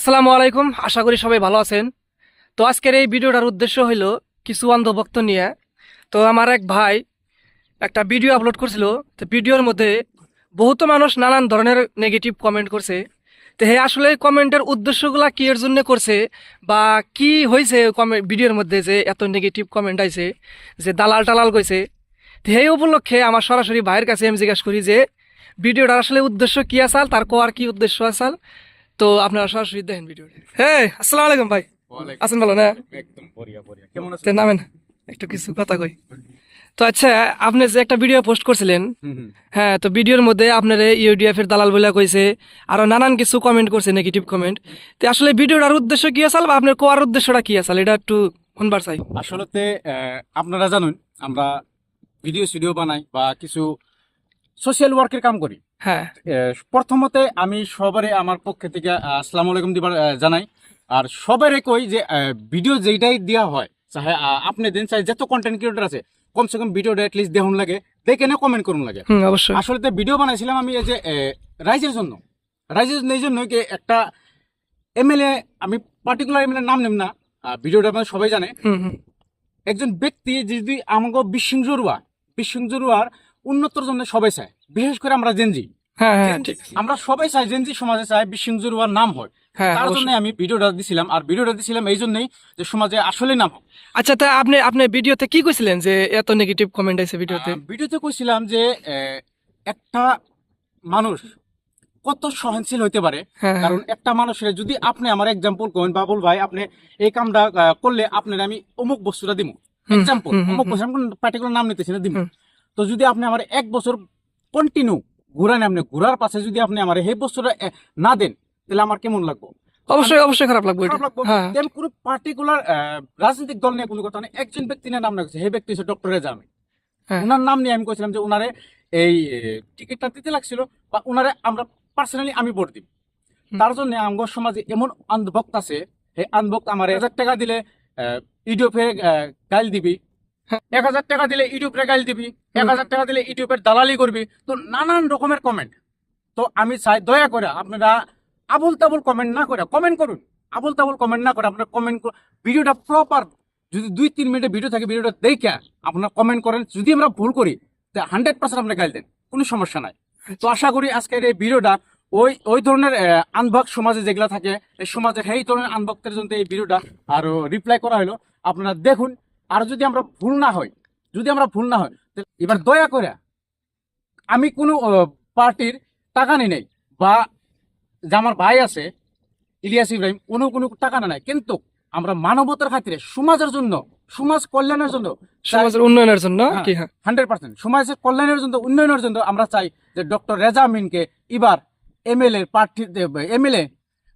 আসসালামু আলাইকুম, আশা করি সবাই ভালো আছেন। তো আজকের এই ভিডিওটার উদ্দেশ্য হলো কিছু অন্ধভক্ত নিয়ে। তো আমার এক ভাই একটা ভিডিও আপলোড করছিল। তো ভিডিওর মধ্যে বহুত মানুষ নানান ধরনের নেগেটিভ কমেন্ট করছে। তো হে আসলে কমেন্টের উদ্দেশ্যগুলা কি এর জন্য করছে বা কি হয়েছে কমেন্ট ভিডিওর মধ্যে যে এত নেগেটিভ কমেন্ট আইছে, যে দালাল টালাল কইছে। তো এই উপলক্ষে আমার সরাসরি ভাইয়ের কাছে আমি জিজ্ঞাসা করি যে ভিডিওটার আসলে উদ্দেশ্য কি আসাল, তার কোয়ার কি উদ্দেশ্য আসাল। তো আপনারা সরাসরি দেখেন ভিডিওটা। হ্যাঁ, আসসালামু আলাইকুম ভাই। আছেন ভালো না? একদম বড়িয়া বড়িয়া। কেমন আছেন? তো নামেন, একটু কিছু কথা কই। তো আচ্ছা, আপনি যে একটা ভিডিও পোস্ট করছিলেন, হ্যাঁ, তো ভিডিওর মধ্যে আপনার ইউডিএফ এর দালাল বলে কইছে, আরো নানান কিছু কমেন্ট করছে, নেগেটিভ কমেন্ট। তো আসলে ভিডিওটার উদ্দেশ্য কি আসাল বা আপনার কোয়ার উদ্দেশ্যটা কি আসাল, এটা একটু শুনবার চাই। আসলতে আপনারা জানেন আমরা ভিডিও বানাই বা কিছু সোশ্যাল ওয়ার্কের কাম করি। হ্যাঁ, প্রথমতে আমি সবারে আমার পক্ষ থেকে আসসালামু আলাইকুম দিবার জানাই। আর সবারে কই যে ভিডিও যেটাই দেওয়া হয়, চাহে আপনি দিন চাই যত কন্টেন্ট ক্রিয়েটর আছে, কমসে কম ভিডিওটা অ্যাটলিস্ট দেখুন লাগে, দেখে না কমেন্ট করুন লাগে। অবশ্যই। আসলে ভিডিও বানাইছিলাম আমি এই যে রাইজের জন্য এই জন্য কি একটা এমএলএ, আমি পার্টিকুলার এমএলএ নাম নেব না, ভিডিওটা আপনারা সবাই জানে। একজন ব্যক্তি যদি আমাকে বিশৃঙ্খলুয়ার উন্নতর জন্য সবাই চায়, বিশেষ করে আমরা জেনজি। হ্যাঁ হ্যাঁ, ঠিক। আমরা সবাই চাই জেনজি সমাজে চাই বিশৃঙ্খলুয়ার নাম হয়। হ্যাঁ, তার জন্য অবশ্যই। আমি ভিডিওটা দিছিলাম, আর ভিডিওটা দিছিলাম এই জন্যই যে সমাজে আসলে নাম হোক। আচ্ছা, তা আপনি আপনি ভিডিওতে কি কইছিলেন যে এত নেগেটিভ কমেন্ট আইছে ভিডিওতে? ভিডিওতে কইছিলাম যে একটা মানুষ কত সহনশীল হইতে পারে। হ্যাঁ, কারণ একটা মানুষের যদি আপনি আমার এক্সাম্পল করেন, বাবুল ভাই আপনি এই কামটা করলে আপনার আমি অমুক বস্তুটা দিব, এক্সাম্পল অমুক বস্তু, আমি পার্টিকুলার নাম নিতেছি না, দিব। তো যদি আপনি আমার 1 বছর কন্টিনিউ ঘুরান, আপনি ঘুরার পাশে যদি আপনি আমার এই বস্তুটা না দেন, তাহলে আমার কেমন লাগবে? অবশ্যই অবশ্যই খারাপ লাগবে এটা। খারাপ লাগবে। হ্যাঁ, আমি কোনো পার্টিকুলার রাজনৈতিক দল নিয়ে কোনো কথা নেই, একজন ব্যক্তি নিয়ে নাম রাখছে, সেই ব্যক্তি হচ্ছে ডক্টর রেজা আমিন। হ্যাঁ। ওনার নাম নিয়ে আমি কইছিলাম যে ওনারে এই টিকিটটা দিতে লাগছিল, বা ওনারে আমরা পার্সোনালি আমি ভোট দিব। তার জন্য আমার সমাজে এমন আন্ধভক্ত আছে, এই আন্ধভক্ত আমার 1000 টাকা দিলে ইউটিউবে গাইল দিবি, 1000 টাকা দিলে ইউটিউবে গাইল দিবি, 1000 টাকা দিলে ইউটিউবের দালালি করবি, তো নানান রকমের কমেন্ট। তো আমি চাই দয়া করে আপনারা আবল তাবল কমেন্ট না করে কমেন্ট করুন, আবল তাবল কমেন্ট না করে আপনারা কমেন্ট, ভিডিওটা প্রপার, যদি 2-3 মিনিটের ভিডিও থাকে ভিডিওটা দেখে আপনারা কমেন্ট করেন। যদি আমরা ভুল করি 100% আপনারা গাইল দেন, কোনো সমস্যা নাই। তো আশা করি আজকের এই ভিডিওটা ওই ধরনের আনভক্ত সমাজে যেগুলা থাকে, এই সমাজে সেই ধরনের আনভক্তের জন্য এই ভিডিওটা আরো রিপ্লাই করা হলো। আপনারা দেখুন। আর যদি আমরা ভুল না হয়, এবার দয়া করে, আমি কোনো পার্টির টাকা নেই নাই, বা যে আমার ভাই আছে ইলিয়াস ইব্রাহিম, কোনো টাকা নেয়, কিন্তু আমরা মানবতার খাতিরে সমাজের জন্য, সমাজ কল্যাণের জন্য, সমাজের উন্নয়নের জন্য কি? হ্যাঁ, 100% সমাজের কল্যাণের জন্য, উন্নয়নের জন্য আমরা চাই যে ডক্টর রেজা আমিনকে এবার এমএলএ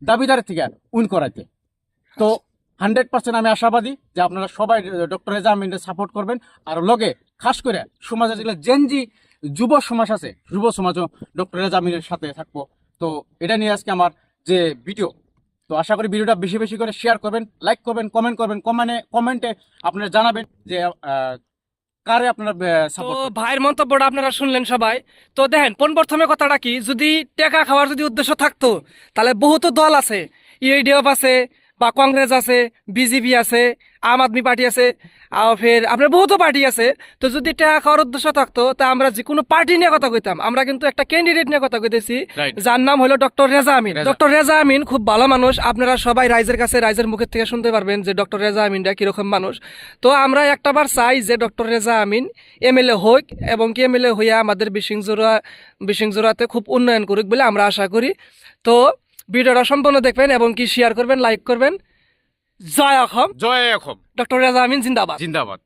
দাবিদার থেকে উইন করাইতে। তো 100% আমি আশাবাদী যে আপনারা সবাই ডক্টর রেজা আমিনকে সাপোর্ট করবেন। আর লগে খাস করে সমাজের যেগুলো জেনজি যুব সমাজ আছে, যুব সমাজও ডক্টর রেজা আমিনের সাথে থাকবো। তো এটা নিয়ে আজকে আমার যে ভিডিও। তো আশা করি ভিডিওটা বেশি বেশি করে শেয়ার করবেন, লাইক করবেন, কমেন্ট করবেন, কমেন্টে আপনারা জানাবেন যে কারে আপনারা তো সাপোর্ট। ভাইয়ের মন্তব্যটা আপনারা শুনলেন সবাই। তো দেখেন, প্রথমে কথাটা কি, যদি টাকা খাওয়ার যদি উদ্দেশ্য থাকতো, তাহলে বহুত দল আছে, ইউডিএফ আছে বা কংগ্রেস আছে, বিজেপি আছে, আম আদমি পার্টি আছে, আর ফের আপনার বহুত পার্টি আছে। তো যদি টাকা খাওয়ার উদ্দেশ্য থাকতো, তা আমরা যে কোনো পার্টি নিয়ে কথা কইতাম। আমরা কিন্তু একটা ক্যান্ডিডেট নিয়ে কথা কইতেছি, Right. যার নাম হলো ডক্টর রেজা আমিন। রেজা। ডক্টর রেজা আমিন খুব ভালো মানুষ। আপনারা সবাই রাইজের কাছে, রাইজের মুখের থেকে শুনতে পারবেন যে ডক্টর রেজা আমিনটা কিরকম মানুষ। তো আমরা একটাবার চাই যে ডক্টর রেজা আমিন এমএলএ হোক, এবং কি এমএলএ হইয়া আমাদের বিশিংজোড়াতে খুব উন্নয়ন করুক বলে আমরা আশা করি। তো ভিডিওটা সম্পূর্ণ দেখবেন এবং কি শেয়ার করবেন, লাইক করবেন। জয় অসম, জয় অসম, ডক্টর রেজা আমিন জিন্দাবাদ। জিন্দাবাদ।